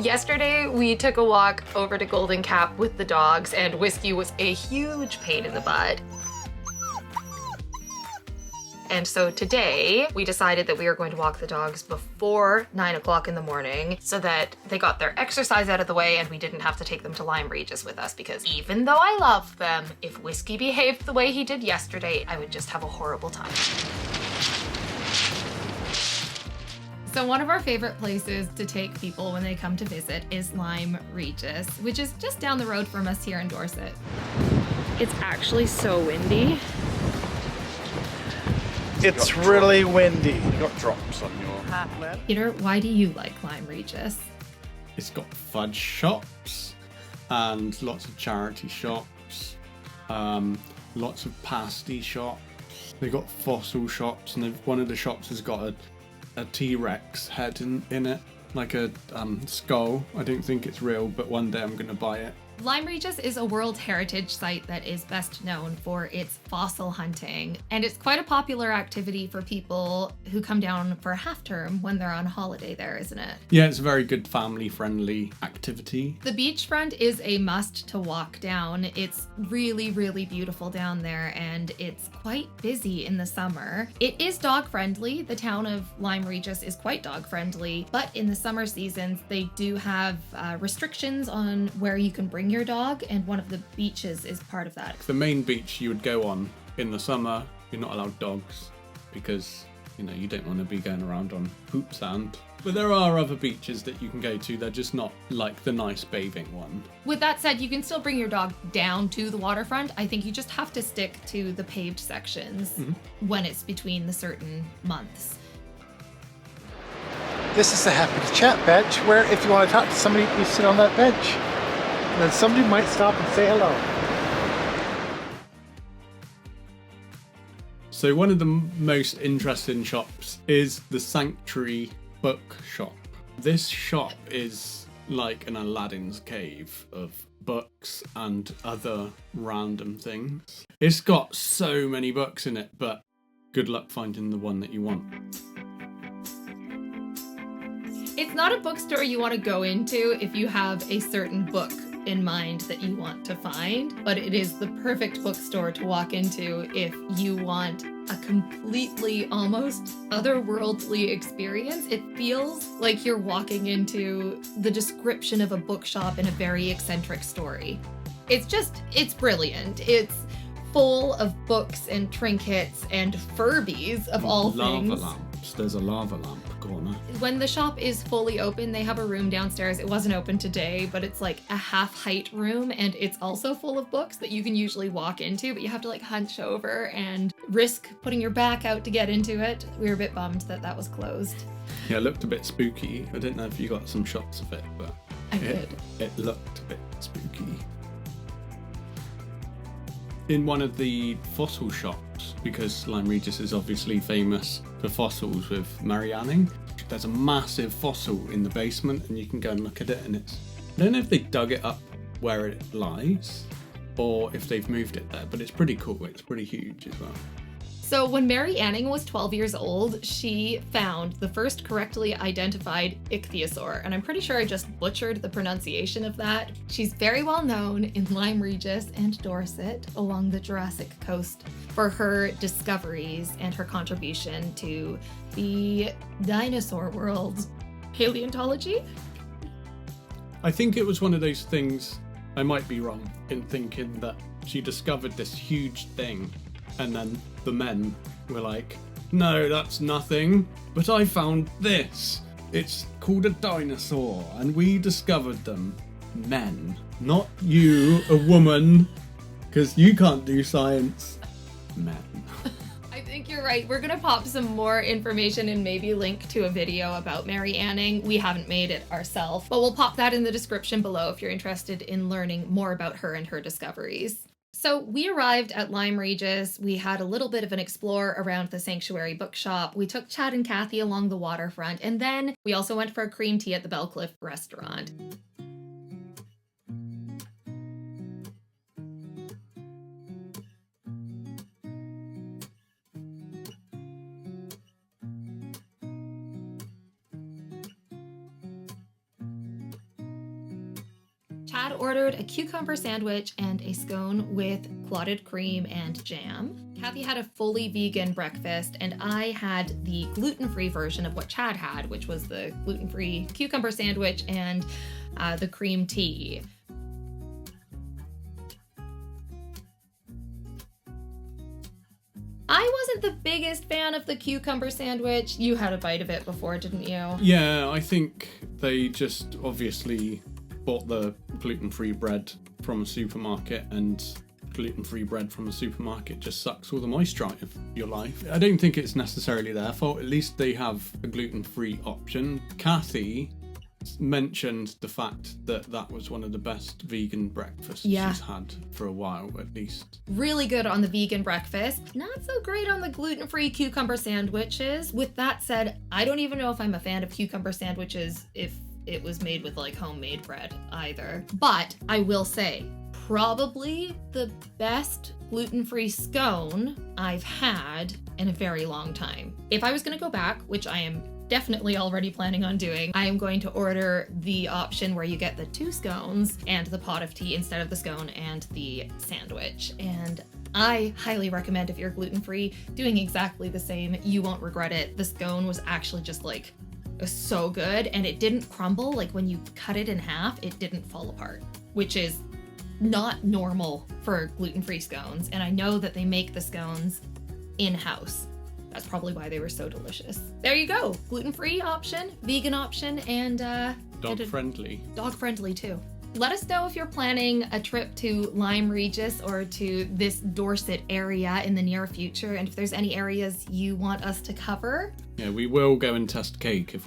Yesterday, we took a walk over to Golden Cap with the dogs, and Whiskey was a huge pain in the butt. And so today, we decided that we were going to walk the dogs before 9 o'clock in the morning so that they got their exercise out of the way and we didn't have to take them to Lyme Regis with us, because even though I love them, if Whiskey behaved the way he did yesterday, I would just have a horrible time. So one of our favorite places to take people when they come to visit is Lyme Regis, which is just down the road from us here in Dorset. It's actually so windy. It's really windy. You got drops on your... Peter, why do you like Lyme Regis? It's got fudge shops and lots of charity shops, lots of pasty shops. They've got fossil shops, and one of the shops has got a T-Rex head in it, like a skull. I don't think it's real, but one day I'm going to buy it. Lyme Regis is a World Heritage Site that is best known for its fossil hunting, and it's quite a popular activity for people who come down for half term when they're on holiday there, isn't it? Yeah, it's a very good family-friendly activity. The beachfront is a must to walk down. It's really, really beautiful down there, and it's quite busy in the summer. It is dog-friendly. The town of Lyme Regis is quite dog-friendly, but in the summer seasons, they do have restrictions on where you can bring your dog, and one of the beaches is part of that. The main beach you would go on in the summer, you're not allowed dogs because, you don't want to be going around on poop sand. But there are other beaches that you can go to. They're just not like the nice bathing one. With that said, you can still bring your dog down to the waterfront. I think you just have to stick to the paved sections when it's between the certain months. This is the happy to chat bench where if you want to talk to somebody, you sit on that bench. And then somebody might stop and say hello. So one of the most interesting shops is the Sanctuary Bookshop. This shop is like an Aladdin's cave of books and other random things. It's got so many books in it, but good luck finding the one that you want. It's not a bookstore you want to go into if you have a certain book in mind that you want to find, but it is the perfect bookstore to walk into if you want a completely, almost otherworldly experience. It feels like you're walking into the description of a bookshop in a very eccentric story. It's brilliant. It's full of books and trinkets and Furbies of all things. Lava lamps. There's a lava lamp corner. When the shop is fully open, they have a room downstairs. It wasn't open today, but it's like a half-height room, and it's also full of books that you can usually walk into, but you have to like hunch over and risk putting your back out to get into it. We were a bit bummed that was closed. Yeah, it looked a bit spooky. I don't know if you got some shots of it, but I did. It looked a bit spooky. In one of the fossil shops, because Lyme Regis is obviously famous for fossils with Mary Anning, there's a massive fossil in the basement and you can go and look at it, and I don't know if they dug it up where it lies or if they've moved it there, but it's pretty cool. It's pretty huge as well. So when Mary Anning was 12 years old, she found the first correctly identified ichthyosaur, and I'm pretty sure I just butchered the pronunciation of that. She's very well known in Lyme Regis and Dorset along the Jurassic coast for her discoveries and her contribution to the dinosaur world. Paleontology? I think it was one of those things, I might be wrong in thinking that she discovered this huge thing and then the men were like, no, that's nothing, but I found this. It's called a dinosaur and we discovered them. Men, not you, a woman, because you can't do science. Men. I think you're right. We're gonna pop some more information and maybe link to a video about Mary Anning. We haven't made it ourselves, but we'll pop that in the description below if you're interested in learning more about her and her discoveries. So we arrived at Lyme Regis. We had a little bit of an explore around the Sanctuary Bookshop. We took Chad and Kathy along the waterfront, and then we also went for a cream tea at the Belcliffe restaurant. Chad ordered a cucumber sandwich and a scone with clotted cream and jam. Kathy had a fully vegan breakfast, and I had the gluten-free version of what Chad had, which was the gluten-free cucumber sandwich and the cream tea. I wasn't the biggest fan of the cucumber sandwich. You had a bite of it before, didn't you? Yeah, I think they just obviously bought the gluten-free bread from a supermarket, and gluten-free bread from a supermarket just sucks all the moisture out of your life. I don't think it's necessarily their fault. At least they have a gluten-free option. Kathy mentioned the fact that that was one of the best vegan breakfasts she's had for a while, at least. Really good on the vegan breakfast. Not so great on the gluten-free cucumber sandwiches. With that said, I don't even know if I'm a fan of cucumber sandwiches if it was made with like homemade bread either. But I will say, probably the best gluten-free scone I've had in a very long time. If I was gonna go back, which I am definitely already planning on doing, I am going to order the option where you get the 2 scones and the pot of tea instead of the scone and the sandwich. And I highly recommend, if you're gluten-free, doing exactly the same. You won't regret it. The scone was actually just like so good, and it didn't crumble. Like when you cut it in half, it didn't fall apart, which is not normal for gluten-free scones. And I know that they make the scones in-house. That's probably why they were so delicious. There you go. Gluten-free option, vegan option, and Dog-friendly. Dog-friendly too. Let us know if you're planning a trip to Lyme Regis or to this Dorset area in the near future, and if there's any areas you want us to cover. Yeah, we will go and test cake if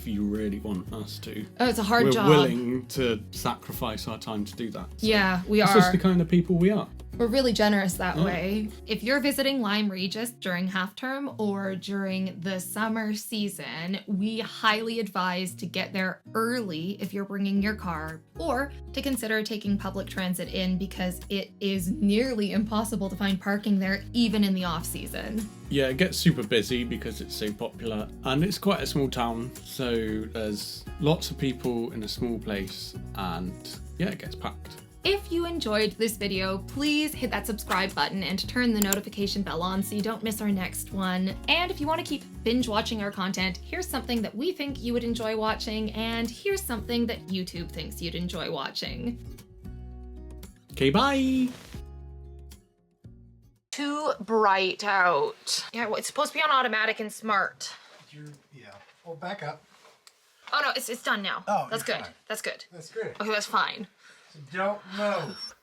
you really want us to. Oh, it's a hard job. We're willing to sacrifice our time to do that. So yeah, we are. It's just the kind of people we are. We're really generous that way. If you're visiting Lyme Regis during half term or during the summer season, we highly advise to get there early if you're bringing your car, or to consider taking public transit in, because it is nearly impossible to find parking there even in the off season. Yeah, it gets super busy because it's so popular, and it's quite a small town, so there's lots of people in a small place, and yeah, it gets packed. If you enjoyed this video, please hit that subscribe button and turn the notification bell on so you don't miss our next one. And if you want to keep binge watching our content, here's something that we think you would enjoy watching, and here's something that YouTube thinks you'd enjoy watching. Okay, bye! Too bright out. Yeah, well, it's supposed to be on automatic and smart. Yeah. Well, back up. Oh no, it's done now. Oh, that's you're good. fine. That's good. That's great. Okay, that's fine. So don't move.